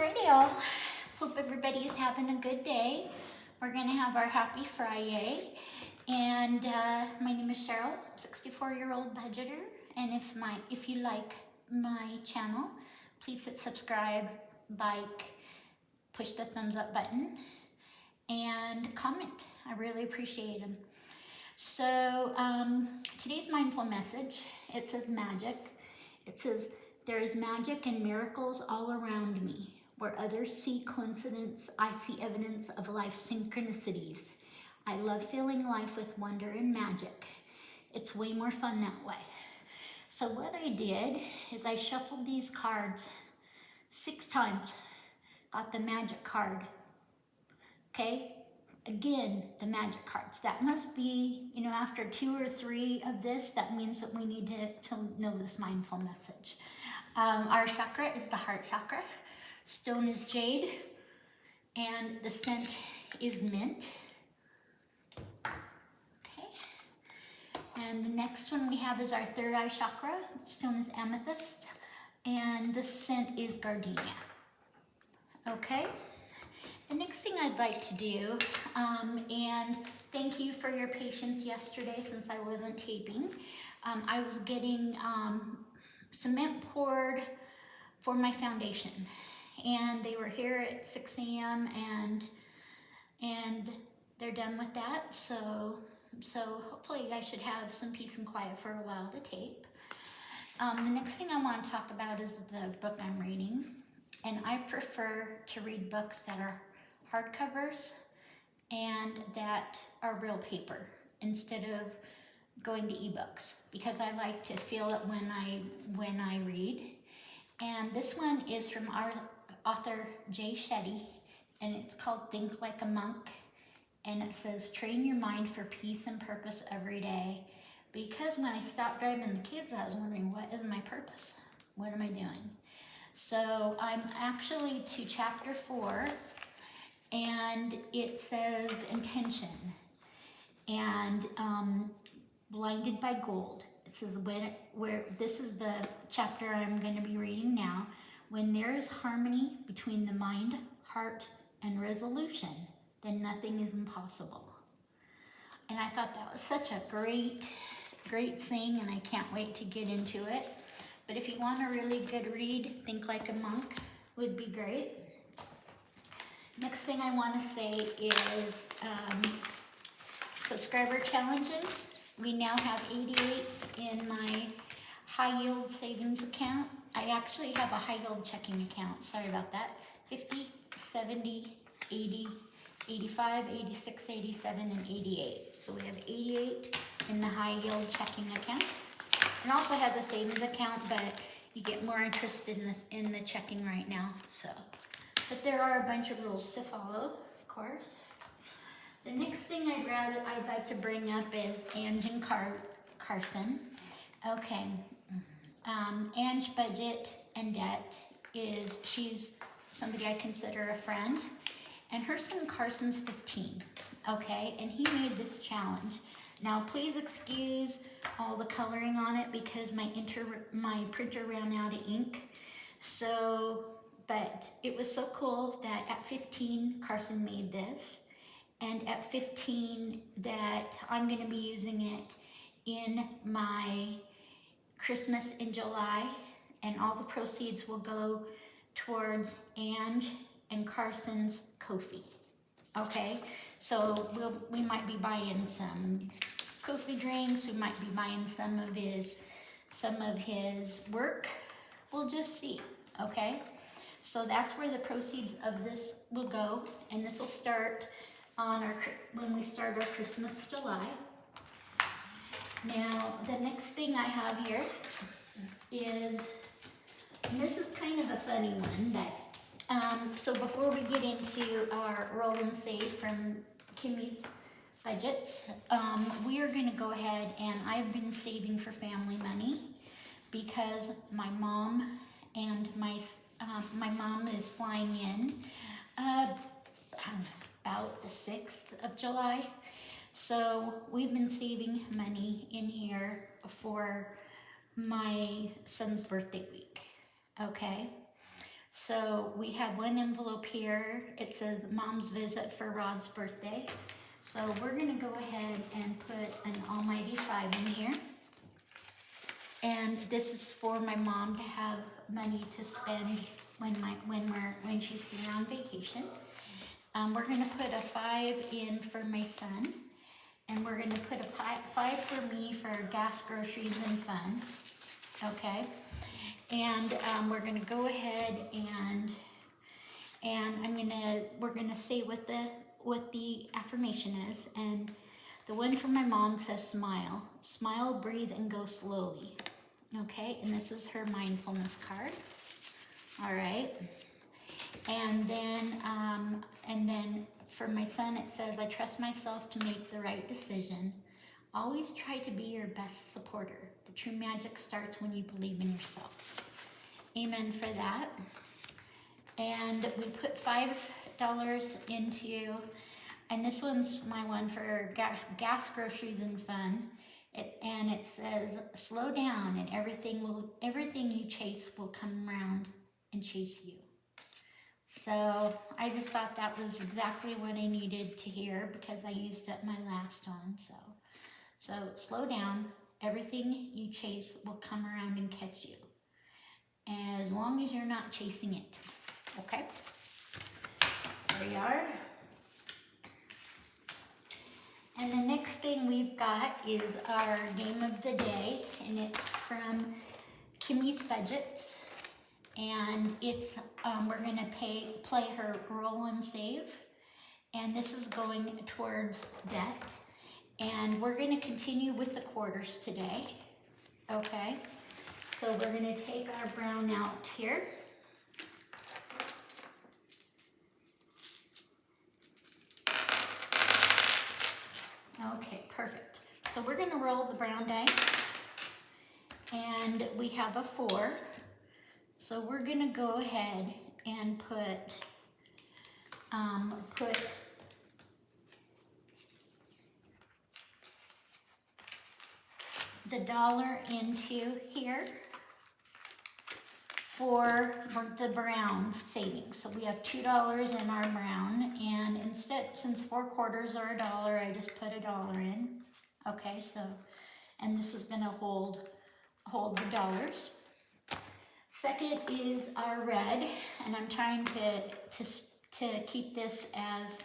Alrighty, y'all. Hope everybody is having a good day. We're gonna have our happy Fri-yay. And my name is Cheryl, 64-year-old budgeter. And if you like my channel, please hit subscribe, like, push the thumbs up button, and comment. I really appreciate them. So today's mindful message, it says magic. It says, there is magic and miracles all around me. Where others see coincidence, I see evidence of life's synchronicities. I love filling life with wonder and magic. It's way more fun that way. So what I did is I shuffled these cards 6 times. Got the magic card. Okay? Again, the magic cards. That must be, after 2 or 3 of this, that means that we need to know this mindful message. Our chakra is the heart chakra. Stone is jade. And the scent is mint. Okay. And the next one we have is our third eye chakra. The stone is amethyst. And the scent is gardenia. Okay. The next thing I'd like to do, and thank you for your patience yesterday since I wasn't taping. I was getting cement poured for my foundation, and they were here at 6 a.m. and they're done with that. So hopefully I should have some peace and quiet for a while to tape. The next thing I want to talk about is the book I'm reading, and I prefer to read books that are hardcovers and that are real paper instead of going to ebooks, because I like to feel it when I read. And this one is from our author Jayshetty, and it's called Think Like a Monk, and it says, train your mind for peace and purpose every day. Because when I stopped driving the kids, I was wondering, what is my purpose? What am I doing? So I'm actually to chapter 4, and it says intention, and blinded by gold. It says where this is the chapter I'm going to be reading now. When there is harmony between the mind, heart, and resolution, then nothing is impossible. And I thought that was such a great saying, and I can't wait to get into it. But if you want a really good read, Think Like a Monk would be great. Next thing I want to say is subscriber challenges. We now have 88 in my high yield savings account. I actually have a high yield checking account. Sorry about that. 50, 70, 80, 85, 86, 87, and 88. So we have 88 in the high yield checking account. It also has a savings account, but you get more interest in the checking right now. But there are a bunch of rules to follow, of course. The next thing I'd like to bring up is Ange and Carson. Okay, Ange budget and debt she's somebody I consider a friend, and her son Carson's 15. Okay, and he made this challenge. Now, please excuse all the coloring on it because my printer ran out of ink. But it was so cool that at 15, Carson made this. And at 15, that I'm going to be using it in my Christmas in July. And all the proceeds will go towards Ange and Carson's Ko-fi. Okay? So we might be buying some Ko-fi drinks. We might be buying some of his work. We'll just see. Okay? So that's where the proceeds of this will go, and this will start when we start our Christmas July. Now, the next thing I have here is, and this is kind of a funny one, but so before we get into our roll and save from Kimmy's budget, we are going to go ahead, and I've been saving for family money because my mom and my mom is flying in about the 6th of July. So we've been saving money in here for my son's birthday week. Okay. So we have one envelope here. It says Mom's visit for Rod's birthday. So we're gonna go ahead and put an almighty 5 in here. And this is for my mom to have money to spend when she's here on vacation. We're gonna put a 5 in for my son. And we're gonna put a 5 for me for gas, groceries, and fun. Okay? And we're gonna go ahead and we're gonna say what the affirmation is. And the one for my mom says smile. Smile, breathe, and go slowly. Okay, and this is her mindfulness card. All right. And then for my son it says, I trust myself to make the right decision. Always try to be your best supporter. The true magic starts when you believe in yourself. Amen for that. And we put $5 into, and this one's my one for gas, groceries, and fun. And it says, slow down and everything you chase will come around and chase you. So I just thought that was exactly what I needed to hear because I used it my last one. So slow down. Everything you chase will come around and catch you. As long as you're not chasing it. Okay? There we are. And the next thing we've got is our game of the day. And it's from Kimmy's Budgets. And it's we're going to play her roll and save. And this is going towards debt. And we're going to continue with the quarters today. Okay? So we're going to take our brown out here. Okay, perfect. So we're going to roll the brown dice. And we have a 4. So we're going to go ahead and put the dollar into here for the brown savings. So we have $2 in our brown, and instead, since 4 quarters are $1, I just put $1 in. Okay, so, and this is gonna hold the dollars. Second is our red, and I'm trying to keep this as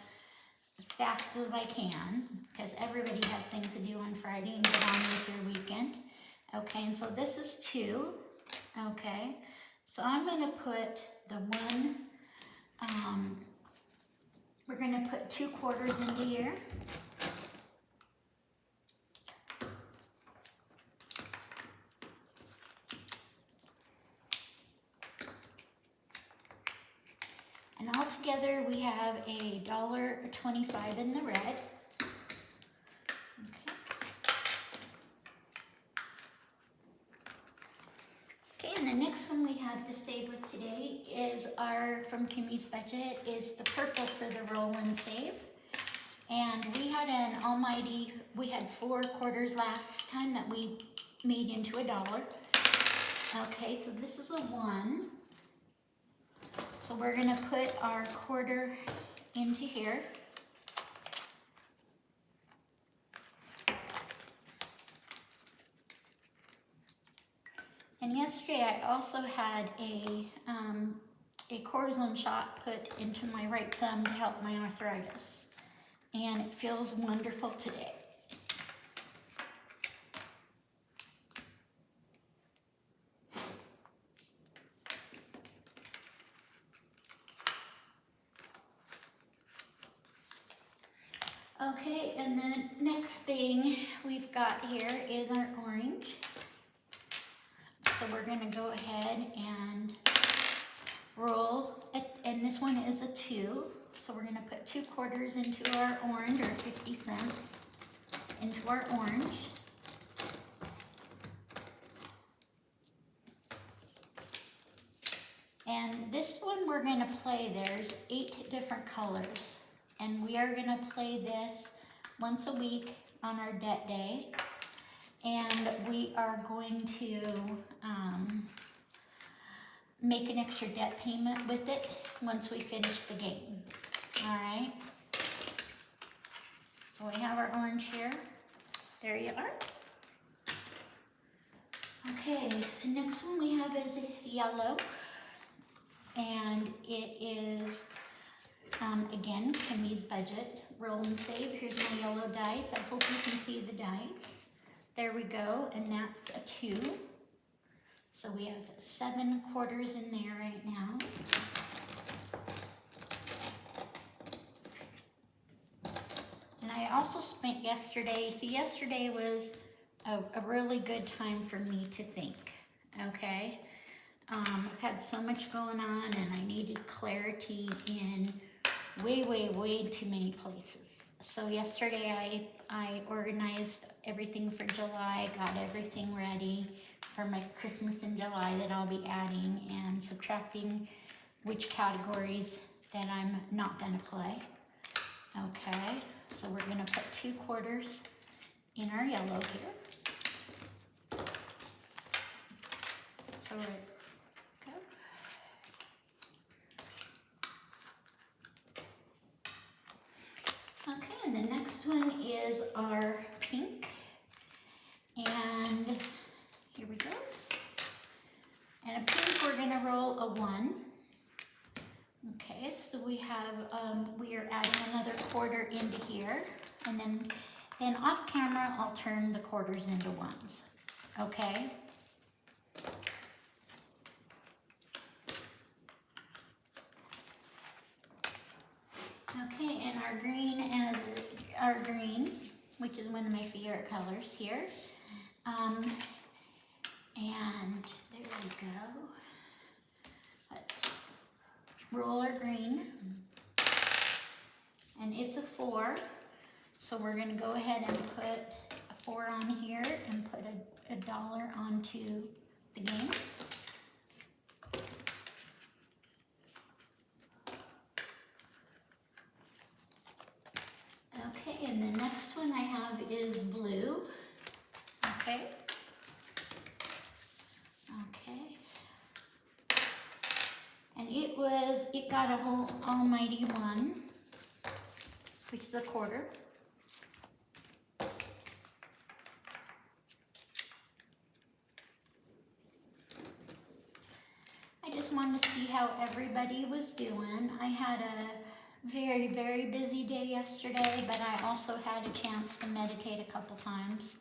fast as I can, because everybody has things to do on Friday and get on with your weekend. Okay, and so this is 2. Okay, so I'm going to put the one, we're going to put 2 quarters into here. And all together we have a $1.25 in the red. Okay, and the next one we have to save with today is from Kimmy's Budget, is the purple for the roll and save. And we had we had 4 quarters last time that we made into $1. Okay, so this is a 1. So we're going to put our quarter into here. And yesterday I also had a cortisone shot put into my right thumb to help my arthritis. And it feels wonderful today. Okay, and the next thing we've got here is our orange. So we're going to go ahead and roll it, and this one is a 2. So we're going to put 2 quarters into our orange, or 50 cents into our orange. And this one we're going to play, there's 8 different colors. And we are going to play this once a week on our debt day. And we are going to make an extra debt payment with it once we finish the game. All right. So we have our orange here. There you are. Okay, the next one we have is yellow. And it is, again, Kimmy's budget. Roll and save. Here's my yellow dice. I hope you can see the dice. There we go, and that's a 2. So we have 7 quarters in there right now. And I also spent yesterday, see, yesterday was a really good time for me to think, okay? I've had so much going on and I needed clarity in way too many places. So yesterday I organized everything for July, got everything ready for my Christmas in July that I'll be adding and subtracting which categories that I'm not gonna play. Okay, so we're gonna put 2 quarters in our yellow here. So we're okay, and the next one is our pink, and here we go. And a pink, we're gonna roll a 1. Okay, so we have, we are adding another quarter into here, and then off camera, I'll turn the quarters into 1s, okay? Okay, and our green, which is one of my favorite colors here. And there we go. Let's roll our green. And it's a 4. So we're gonna go ahead and put a 4 on here and put a dollar onto the game. Okay, and the next one I have is blue. Okay. Okay. And it got a whole almighty 1, which is a quarter. I just wanted to see how everybody was doing. I had a very busy day yesterday, but I also had a chance to meditate a couple times.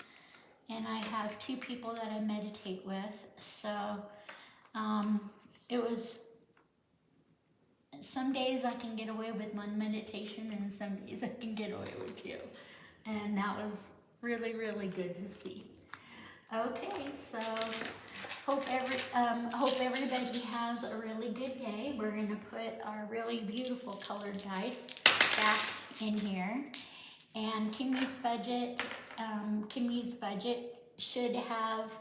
And I have 2 people that I meditate with. So it was, some days I can get away with one meditation and some days I can get away with 2. And that was really good to see. Okay, so hope everybody has a really good day. We're gonna put our really beautiful colored dice back in here. And Kimmy's budget should have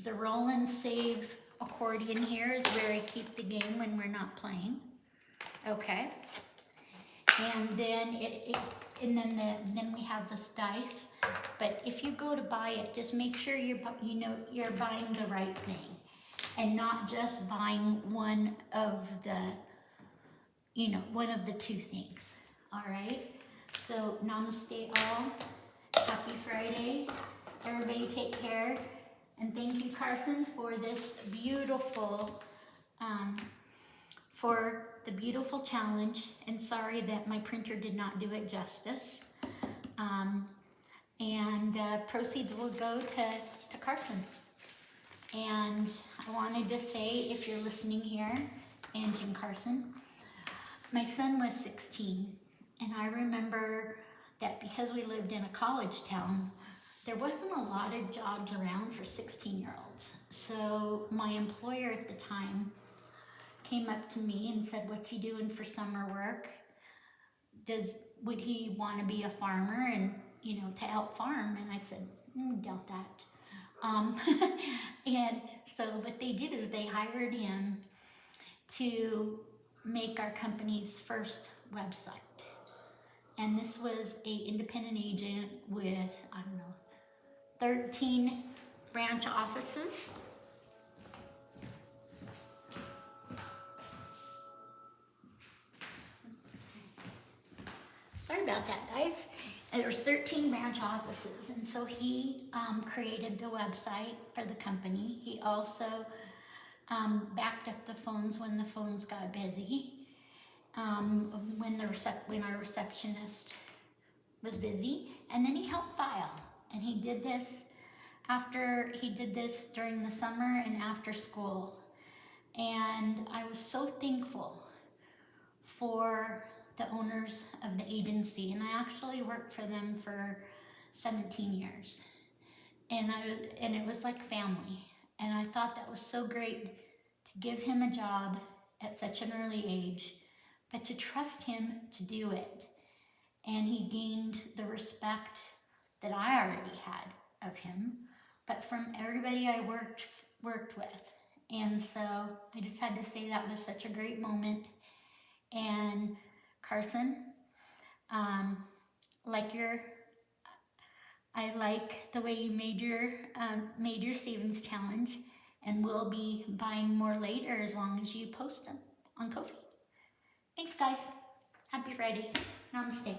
the roll and save accordion here is where I keep the game when we're not playing. Okay. And then then we have this dice. But if you go to buy it, just make sure you're buying the right thing, and not just buying one of the 2 things. All right. So namaste all. Happy Friday. Everybody take care. And thank you, Carson, for this beautiful, for the beautiful challenge. And sorry that my printer did not do it justice. Proceeds will go to Carson. And I wanted to say, if you're listening here, Angie and Carson, my son was 16. And I remember that because we lived in a college town, there wasn't a lot of jobs around for 16-year-olds. So my employer at the time came up to me and said, what's he doing for summer work? Would he want to be a farmer and, to help farm? And I said, doubt that. And so what they did is they hired him to make our company's first website. And this was an independent agent with, 13 branch offices. Sorry about that, guys. And there's 13 branch offices, and so he created the website for the company. He also backed up the phones when the phones got busy, when our receptionist was busy, and then he helped file. And he did this during the summer and after school. And I was so thankful for the owners of the agency, and I actually worked for them for 17 years. And it was like family. And I thought that was so great to give him a job at such an early age, but to trust him to do it. And he gained the respect that I already had of him, but from everybody I worked with. And so I just had to say that was such a great moment. And Carson, I like the way you made your savings challenge, and we'll be buying more later as long as you post them on Ko-fi. Thanks, guys. Happy Friday. Namaste.